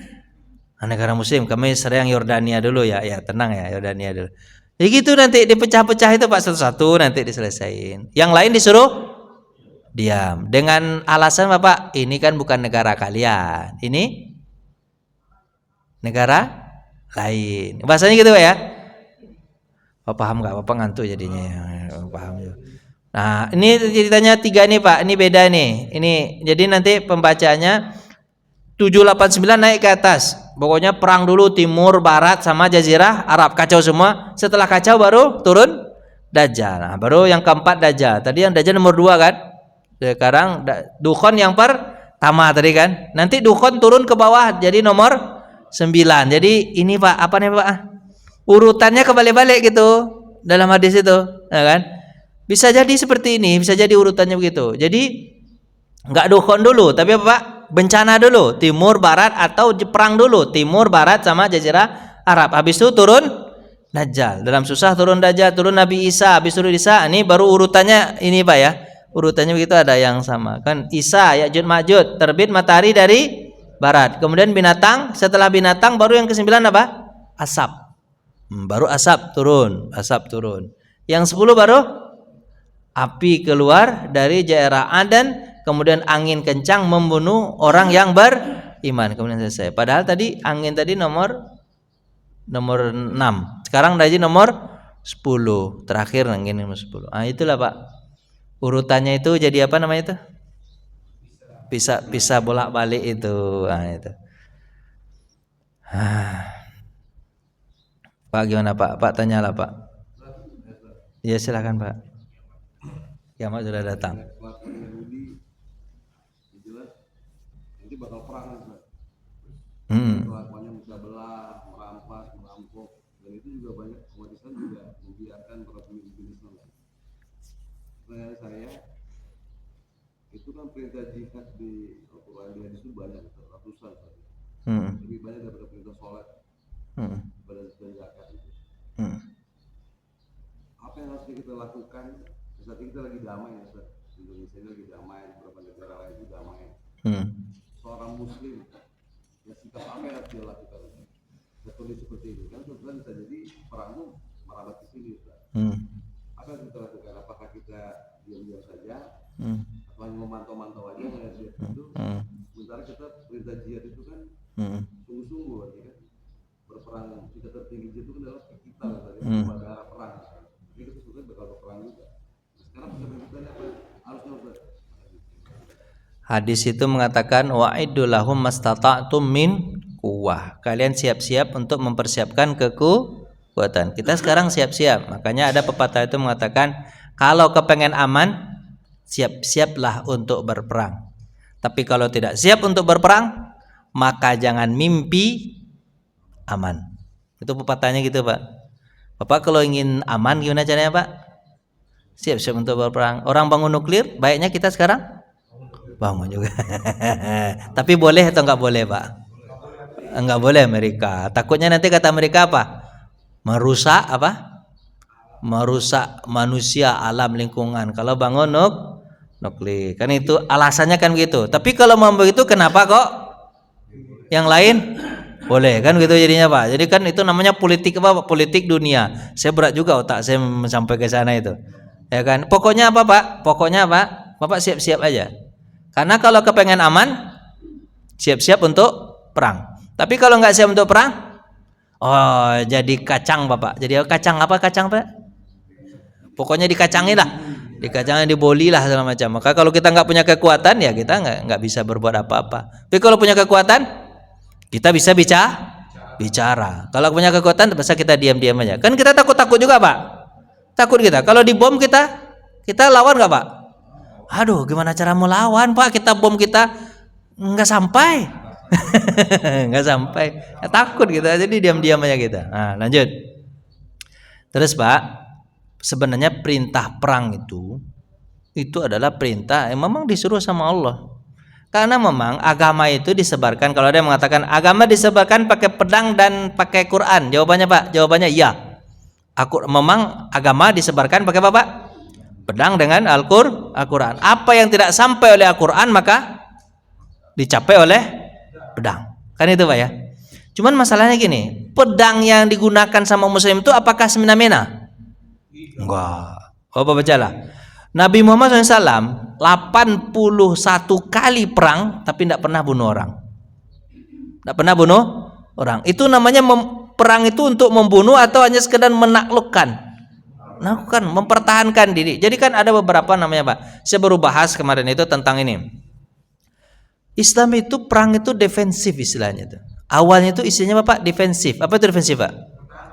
Speaker 1: Negara Muslim kami serang Yordania dulu ya. Ya tenang ya, Yordania dulu. Jadi gitu nanti dipecah-pecah itu Pak, satu-satu nanti diselesaikan. Yang lain disuruh diam dengan alasan Bapak, ini kan bukan negara kalian, ini negara lain. Bahasanya gitu Pak ya. Bapak paham nggak? Bapak ngantuk jadinya. Paham ya. Nah ini ceritanya 3 nih Pak, ini beda nih. Ini jadi nanti pembacanya 789 naik ke atas. Pokoknya perang dulu timur, barat sama jazirah Arab, kacau semua. Setelah kacau baru turun Dajjal. Nah, baru yang keempat Dajjal. Tadi yang Dajjal nomor 2 kan. Sekarang Dukhon yang pertama tadi kan. Nanti Dukhon turun ke bawah jadi nomor 9. Jadi ini Pak, apa nih Pak? Urutannya kebalik-balik gitu dalam hadis itu, ya kan? Bisa jadi seperti ini, bisa jadi urutannya begitu. Jadi enggak Dukhon dulu, tapi apa Pak? Bencana dulu, timur, barat atau perang dulu, timur, barat sama jazirah Arab. Habis itu turun Dajjal. Dalam susah turun Dajjal, turun Nabi Isa, habis turun Isa. Ini baru urutannya ini Pak ya. Urutannya begitu, ada yang sama kan. Isa, Ya'juj Ma'juj, terbit matahari dari barat. Kemudian binatang, setelah binatang baru yang ke-9 apa? Asap. Baru asap turun. Yang 10 baru api keluar dari daerah Aden, kemudian angin kencang membunuh orang yang beriman. Kemudian selesai. Padahal tadi angin tadi nomor 6. Sekarang dari nomor 10. Terakhir angin nomor 10. Itulah Pak. Urutannya itu jadi apa namanya itu? Bisa bolak-balik itu. Itu. Pak gimana Pak? Pak tanyalah Pak. Ya silakan Pak. Kiamat sudah datang.
Speaker 2: Nanti bakal perang kelakuannya mudah belah, merampas, merampok, dan itu juga banyak umat Islam juga membiarkan para pemimpin Islam. Saya itu kan perintah jihad di Al-Quran di hadis itu banyak, ratusan. lebih banyak daripada perintah sholat, daripada zakat itu. Apa yang harus kita lakukan saat kita lagi damai ya Ustaz? Indonesia ini lagi damai, beberapa negara lain itu damai. Seorang muslim ya sikap apa yang harus dia lakukan? Kondisi seperti ini kan sebenarnya bisa jadi perang itu merambat ke sini Ustaz. Apa yang kita lakukan? Apakah kita diam-diam saja atau hanya memantau-mantau aja melihat jihad itu? Sementara kita perintah jihad itu kan sungguh-sungguh ya kan, berperang kita tertinggi jihad itu kan adalah kita pada arah perang. Jadi kita sebetulnya bakal berperang juga. Sekarang persiapan apa harusnya Ustaz?
Speaker 1: Hadis itu mengatakan wa'iddu lahum mastata'tum min quwwah. Kalian siap-siap untuk mempersiapkan kekuatan. Kita sekarang siap-siap. Makanya ada pepatah itu mengatakan kalau kepengen aman, siap-siaplah untuk berperang. Tapi kalau tidak siap untuk berperang, maka jangan mimpi aman. Itu pepatahnya gitu, Pak. Bapak kalau ingin aman gimana caranya, Pak? Siap-siap untuk berperang. Orang bangun nuklir, baiknya kita sekarang bangun juga. Tapi boleh atau enggak boleh, Pak? Enggak boleh Amerika. Takutnya nanti kata Amerika apa? Merusak apa? Merusak manusia, alam, lingkungan. Kalau bangun nuklir. Kan itu alasannya kan begitu. Tapi kalau mau begitu kenapa kok yang lain boleh? Kan gitu jadinya, Pak. Jadi kan itu namanya politik apa? Politik dunia. Saya berat juga otak saya sampai ke sana itu. Ya kan? Pokoknya apa, Pak? Pokoknya apa? Bapak siap-siap aja. Karena kalau kepengen aman, siap-siap untuk perang. Tapi kalau nggak siap untuk perang, oh jadi kacang Bapak. Jadi kacang apa kacang Pak? Pokoknya dikacangin lah, dikacangin, diboli lah segala macam. Maka kalau kita nggak punya kekuatan ya kita nggak bisa berbuat apa-apa. Tapi kalau punya kekuatan, kita bisa bicara. Kalau punya kekuatan, bisa kita diam-diam aja. Kan kita takut juga Pak. Takut kita. Kalau dibom kita lawan nggak Pak? Aduh, gimana cara melawan Pak? Kita bom kita nggak sampai, nggak sampai. Takut kita, jadi diam-diam aja kita. Nah, lanjut. Terus Pak, sebenarnya perintah perang itu adalah perintah yang memang disuruh sama Allah. Karena memang agama itu disebarkan. Kalau ada yang mengatakan agama disebarkan pakai pedang dan pakai Quran, jawabannya Pak, jawabannya iya. Memang agama disebarkan pakai apa Pak? Pedang dengan Al-Quran. Apa yang tidak sampai oleh Al-Quran maka dicapai oleh pedang. Kan itu Pak ya. Cuman masalahnya gini, pedang yang digunakan sama muslim itu apakah semena-mena? Enggak. Bapak bacalah. Nabi Muhammad SAW 81 kali perang tapi tidak pernah bunuh orang. Tidak pernah bunuh orang. Itu namanya perang itu untuk membunuh atau hanya sekedar menaklukkan? Mempertahankan diri. Jadi kan ada beberapa namanya Pak. Saya baru bahas kemarin itu tentang ini. Islam itu perang itu defensif istilahnya itu. Awalnya itu istilahnya Bapak defensif. Apa itu defensif Pak?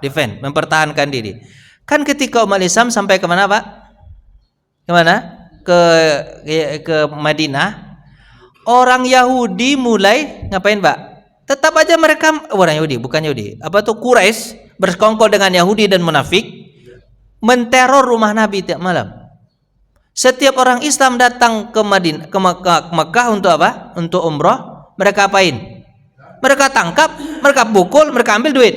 Speaker 1: Defend, mempertahankan diri. Kan ketika umat Islam sampai kemana Pak? Kemana? Ke Madinah. Orang Yahudi mulai ngapain Pak? Tetap aja mereka orang Yahudi, bukan Yahudi. Apa tuh Quraisy bersekongkol dengan Yahudi dan munafik. Menteror rumah Nabi tiap malam. Setiap orang Islam datang ke Madinah, ke Mekah untuk apa? Untuk umroh. Mereka apain? Mereka tangkap, mereka pukul, mereka ambil duit.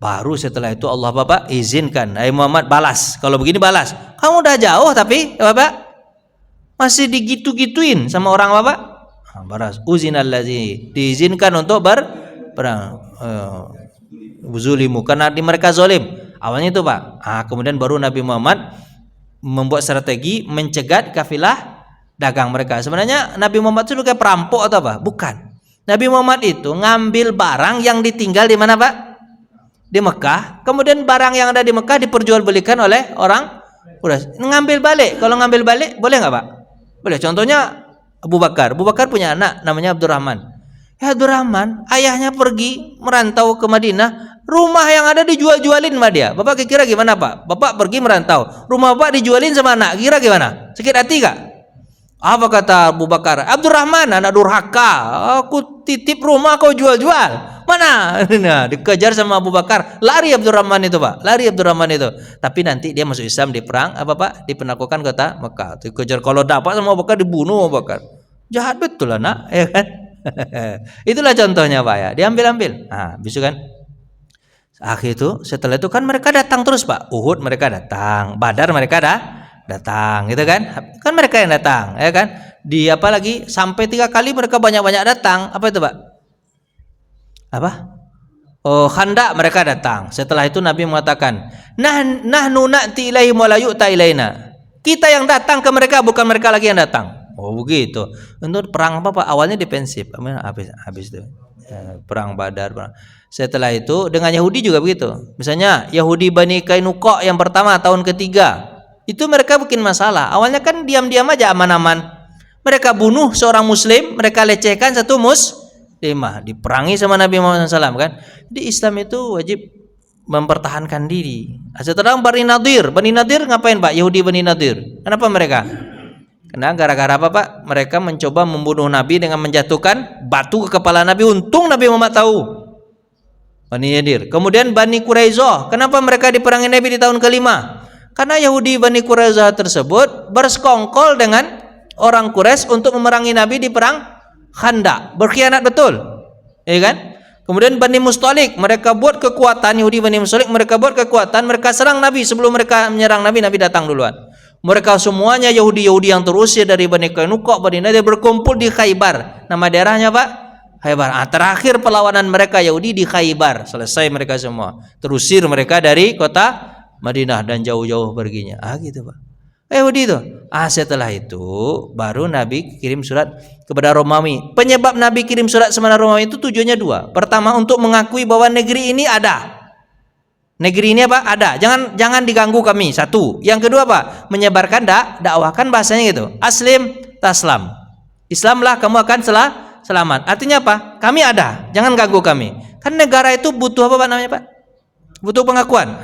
Speaker 1: Baru setelah itu Allah Bapak izinkan, hai Muhammad balas. Kalau begini balas. Kamu udah jauh tapi Bapak masih digitu-gituin sama orang Bapak. Balas. Uzinallazi, diizinkan untuk berperang. Zulimu karena mereka zalim. Awalnya itu Pak. Kemudian baru Nabi Muhammad membuat strategi mencegat kafilah dagang mereka. Sebenarnya Nabi Muhammad itu kayak perampok atau apa? Bukan. Nabi Muhammad itu ngambil barang yang ditinggal di mana Pak? Di Mekah. Kemudian barang yang ada di Mekah diperjualbelikan oleh orang Quraisy. Ngambil balik. Kalau ngambil balik boleh nggak Pak? Boleh. Contohnya Abu Bakar. Abu Bakar punya anak namanya Abdurrahman. Ya Abdurrahman, ayahnya pergi merantau ke Madinah. Rumah yang ada dijual-jualin sama dia. Bapak kira gimana Pak? Bapak pergi merantau, rumah Bapak dijualin sama anak, kira gimana? Sakit hati gak? Apa kata Abu Bakar? Abdurrahman, anak durhaka. Aku titip rumah kau jual-jual. Mana? Nah, dikejar sama Abu Bakar. Lari Abdurrahman itu Pak. Lari Abdurrahman itu. Tapi nanti dia masuk Islam di perang apa Pak? Dipenaklukan kota Mekah. Dikejar, kalau dapat sama Abu Bakar dibunuh Abu Bakar. Jahat betul anak, ya kan? Itulah contohnya Pak ya. Diambil-ambil. Nah, bisu kan. Akhir itu setelah itu kan mereka datang terus Pak. Uhud mereka datang, Badar mereka datang, gitu kan? Kan mereka yang datang, ya kan? Di apa lagi sampai 3 kali mereka banyak-banyak datang. Apa itu Pak? Apa? Oh, Khandaq mereka datang. Setelah itu Nabi mengatakan, nahnu na'ti ilaihim wa la yu'ta ilaina. Kita yang datang ke mereka, bukan mereka lagi yang datang. Oh begitu. Untuk perang apa Pak? Awalnya defensif, habis itu perang Badar. Setelah itu dengan Yahudi juga begitu. Misalnya Yahudi Bani Kainuqa yang pertama tahun ketiga, itu mereka bikin masalah. Awalnya kan diam-diam aja aman-aman. Mereka bunuh seorang Muslim, mereka lecehkan satu muslimah, diperangi sama Nabi Muhammad SAW kan. Di Islam itu wajib mempertahankan diri. Setelah Bani Nadir ngapain Pak? Yahudi Bani Nadir. Kenapa mereka? Karena gara-gara apa Pak? Mereka mencoba membunuh Nabi dengan menjatuhkan batu ke kepala Nabi. Untung Nabi Muhammad tahu. Bani Nadir. Kemudian Bani Quraisyah. Kenapa mereka diperangi Nabi di tahun kelima? Karena Yahudi Bani Quraisyah tersebut bersekongkol dengan orang Quraisy untuk memerangi Nabi di perang Khandaq. Berkhianat betul. Ya kan? Kemudian Bani Mustalik, mereka buat kekuatan, Yahudi Bani Mustalik mereka buat kekuatan, mereka serang Nabi. Sebelum mereka menyerang Nabi, Nabi datang duluan. Mereka semuanya Yahudi-Yahudi yang terusir dari Bani Kainuqa, Bani Nadir berkumpul di Khaybar. Nama daerahnya Pak? Khaybar. Terakhir perlawanan mereka Yahudi di Khaybar. Selesai mereka semua. Terusir mereka dari kota Madinah dan jauh-jauh perginya. Gitu Pak. Yahudi itu. Setelah itu baru Nabi kirim surat kepada Romawi. Penyebab Nabi kirim surat kepada Romawi itu tujuannya 2. Pertama untuk mengakui bahwa negeri ini ada. Negeri ini apa? Ada. Jangan diganggu kami. 1. Yang kedua apa? Menyebarkan dakwahkan bahasanya gitu. Aslim taslam. Islamlah kamu akan selamat. Artinya apa? Kami ada. Jangan ganggu kami. Kan negara itu butuh apa Pak namanya Pak? Butuh pengakuan.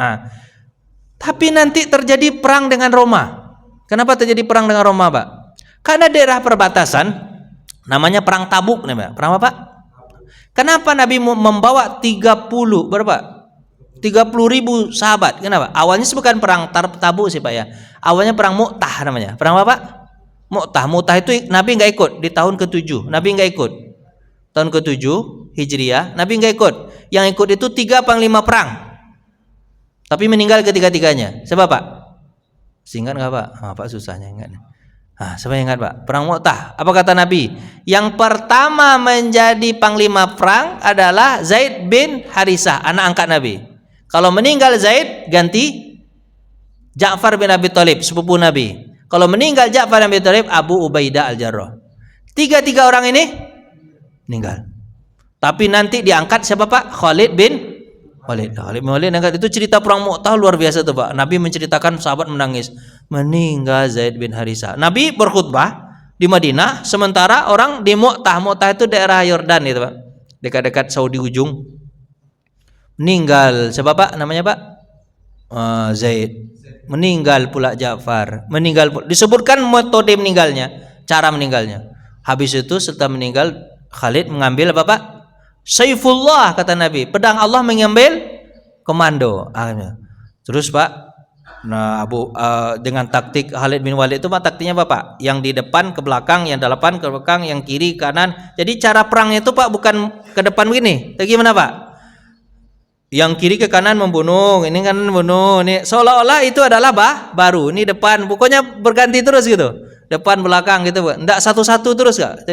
Speaker 1: Tapi nanti terjadi perang dengan Roma. Kenapa terjadi perang dengan Roma Pak? Karena daerah perbatasan namanya perang Tabuk nih Pak. Perang apa Pak? Kenapa Nabi membawa 30 berapa? 30.000 sahabat. Kenapa? Awalnya bukan perang Tabuk sih Pak ya. Awalnya perang Mu'tah namanya. Perang apa Pak? Mu'tah itu Nabi nggak ikut di tahun ke-7. Nabi nggak ikut. Tahun ke-7 Hijriah, Nabi nggak ikut. Yang ikut itu 3 panglima perang. Tapi meninggal ketiga-tiganya. Siapa Pak? Ingat nggak Pak? Pak susahnya ingat. Siapa yang ingat Pak? Perang Mu'tah. Apa kata Nabi? Yang pertama menjadi panglima perang adalah Zaid bin Harisah, anak angkat Nabi. Kalau meninggal Zaid, ganti Ja'far bin Abi Thalib, sepupu Nabi. Kalau meninggal Ja'far bin Abi Thalib, Abu Ubaidah al-Jarrah. 3 orang ini meninggal. Tapi nanti diangkat siapa Pak? Khalid bin Walid angkat. Itu cerita perang Mu'tah luar biasa tuh Pak. Nabi menceritakan sahabat menangis. Meninggal Zaid bin Harisah. Nabi berkhutbah di Madinah, sementara orang di Mu'tah. Mu'tah itu daerah Yordan itu Pak. Dekat-dekat Saudi ujung. Meninggal siapa Pak? Namanya Pak? Zaid. Meninggal pula Ja'far. Disebutkan metode meninggalnya, cara meninggalnya. Habis itu setelah meninggal Khalid mengambil apa Pak? Saifullah kata Nabi, pedang Allah mengambil komando. Terus Pak, dengan taktik Khalid bin Walid itu Pak, taktiknya apa Pak? Yang di depan ke belakang, yang depan ke belakang, yang kiri kanan. Jadi cara perangnya itu Pak bukan ke depan begini. Tapi gimana Pak? Yang kiri ke kanan membunuh, ini kanan membunuh, ini seolah-olah itu adalah baru. Ini depan, pokoknya berganti terus gitu. Depan belakang gitu Pak. Enggak satu-satu terus Kak.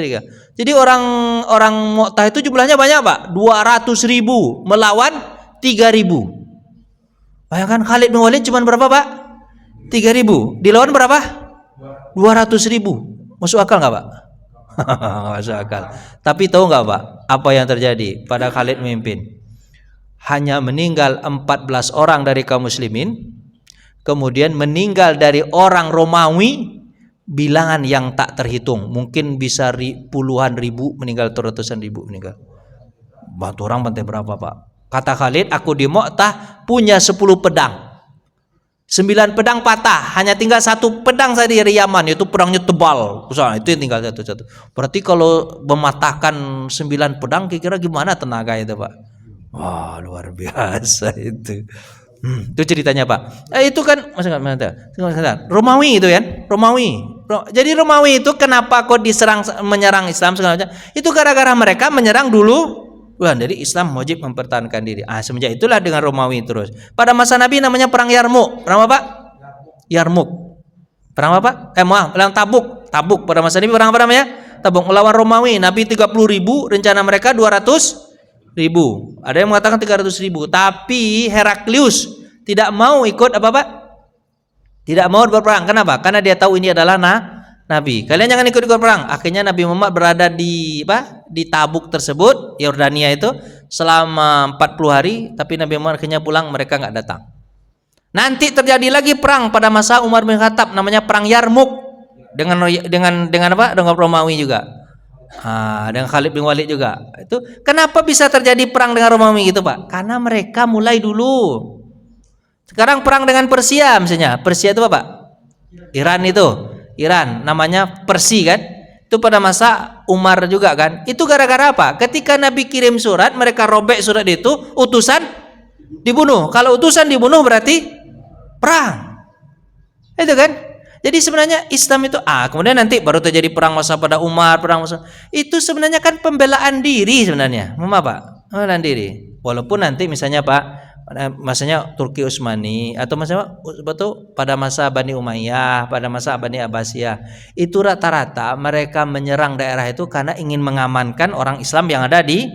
Speaker 1: Jadi orang Mu'tah itu jumlahnya banyak Pak. 200.000 melawan 3.000. Bayangkan Khalid bin Walid cuma berapa Pak? 3.000. Dilawan berapa? 200.000. Masuk akal enggak Pak? Masuk akal. Tapi tahu enggak Pak apa yang terjadi pada Khalid memimpin? Hanya meninggal 14 orang dari kaum muslimin. Kemudian meninggal dari orang Romawi bilangan yang tak terhitung, mungkin bisa puluhan ribu meninggal atau ratusan ribu meninggal. Batu orang bantai berapa Pak? Kata Khalid, aku di Mu'tah punya 10 pedang, 9 pedang patah, hanya tinggal 1 pedang saja dari Yaman, itu pedangnya tebal, itu yang tinggal satu. Berarti kalau mematahkan 9 pedang, kira-kira gimana tenaga itu Pak? Wah luar biasa itu. Itu ceritanya Pak. Itu kan Romawi itu kan, Romawi. Jadi Romawi itu kenapa kok menyerang Islam segala macam? Itu gara-gara mereka menyerang dulu. Wah, jadi Islam wajib mempertahankan diri. Semenjak itulah dengan Romawi terus. Pada masa Nabi namanya perang Yarmuk. Perang apa? Yarmuk. Perang apa? Perang Tabuk. Tabuk pada masa Nabi perang apa namanya? Tabuk melawan Romawi. Nabi 30.000, rencana mereka 200.000. Ada yang mengatakan 300.000. Tapi Heraklius tidak mau ikut apa-apa? Tidak mau berperang. Kenapa? Karena dia tahu ini adalah Nabi. Kalian jangan ikut-ikut perang. Akhirnya Nabi Muhammad berada di di Tabuk tersebut, Yordania itu, selama 40 hari. Tapi Nabi Muhammad akhirnya pulang, mereka nggak datang. Nanti terjadi lagi perang pada masa Umar bin Khattab, namanya perang Yarmuk dengan apa? Dengan Romawi juga. Dengan Khalid bin Walid juga. Itu kenapa bisa terjadi perang dengan Romawi gitu, Pak? Karena mereka mulai dulu. Sekarang perang dengan Persia misalnya. Persia itu apa, Pak? Iran itu. Iran namanya Persi kan? Itu pada masa Umar juga kan? Itu gara-gara apa? Ketika Nabi kirim surat, mereka robek surat itu, utusan dibunuh. Kalau utusan dibunuh berarti perang. Itu kan? Jadi sebenarnya Islam itu kemudian nanti baru terjadi perang masa pada Umar, perang masa itu sebenarnya kan pembelaan diri sebenarnya. Pak? Pembelaan diri. Walaupun nanti misalnya Pak, masanya Turki Utsmani atau masanya betul pada masa Bani Umayyah, pada masa Bani Abbasiyah, itu rata-rata mereka menyerang daerah itu karena ingin mengamankan orang Islam yang ada di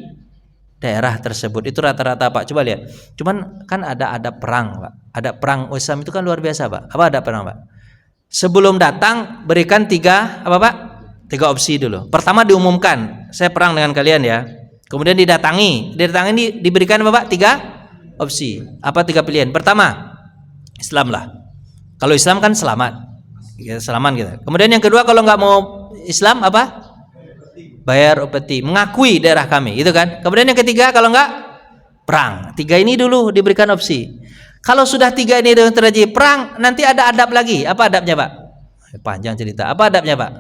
Speaker 1: daerah tersebut. Itu rata-rata Pak. Coba lihat. Cuman kan ada perang Pak. Ada perang Islam itu kan luar biasa Pak. Apa ada perang Pak? Sebelum datang berikan 3 opsi dulu. Pertama diumumkan, saya perang dengan kalian ya. Kemudian didatangi diberikan apa Pak? 3 opsi. Apa 3 pilihan? Pertama, Islam lah. Kalau Islam kan selamat. Ya, selamat gitu. Kemudian yang kedua, kalau nggak mau Islam apa? Bayar upeti, mengakui daerah kami, itu kan. Kemudian yang ketiga, kalau nggak perang. 3 ini dulu diberikan opsi. Kalau sudah 3 ini terjadi perang, nanti ada adab lagi. Apa adabnya Pak? Panjang cerita. Apa adabnya Pak?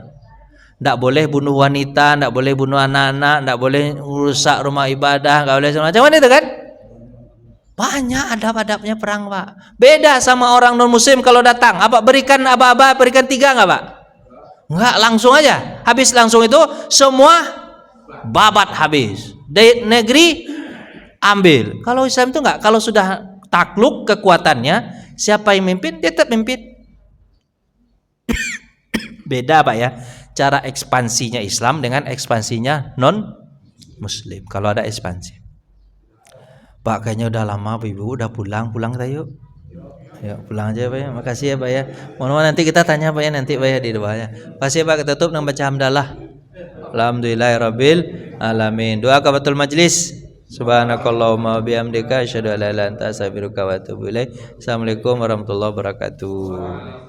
Speaker 1: Nggak boleh bunuh wanita, nggak boleh bunuh anak-anak, nggak boleh rusak rumah ibadah, nggak boleh macam-macam itu kan? Banyak adab-adabnya perang Pak. Beda sama orang non muslim kalau datang. Apa berikan aba-aba, berikan 3 nggak Pak? Nggak, langsung aja. Habis langsung itu semua babat habis. Dari negeri ambil. Kalau Islam itu nggak. Kalau sudah takluk kekuatannya, siapa yang mimpin dia tetap mimpin. Beda Pak ya. Cara ekspansinya Islam dengan ekspansinya non muslim. Kalau ada ekspansi. Pak kayaknya udah lama Ibu udah pulang kita yuk. Ya pulang aja Pak ya. Makasih ya Pak ya. Mohon nanti kita tanya Pak ya nanti Pak ya di bawahnya. Makasih ya Pak, kita tutup dengan baca hamdalah. Alhamdulillahirabbil alamin. Doa kafatul majlis. Subhanakallahumma bihamdika asyhadu an la ilaha illa anta astaghfiruka wa atubu ilaik. Assalamualaikum warahmatullahi wabarakatuh.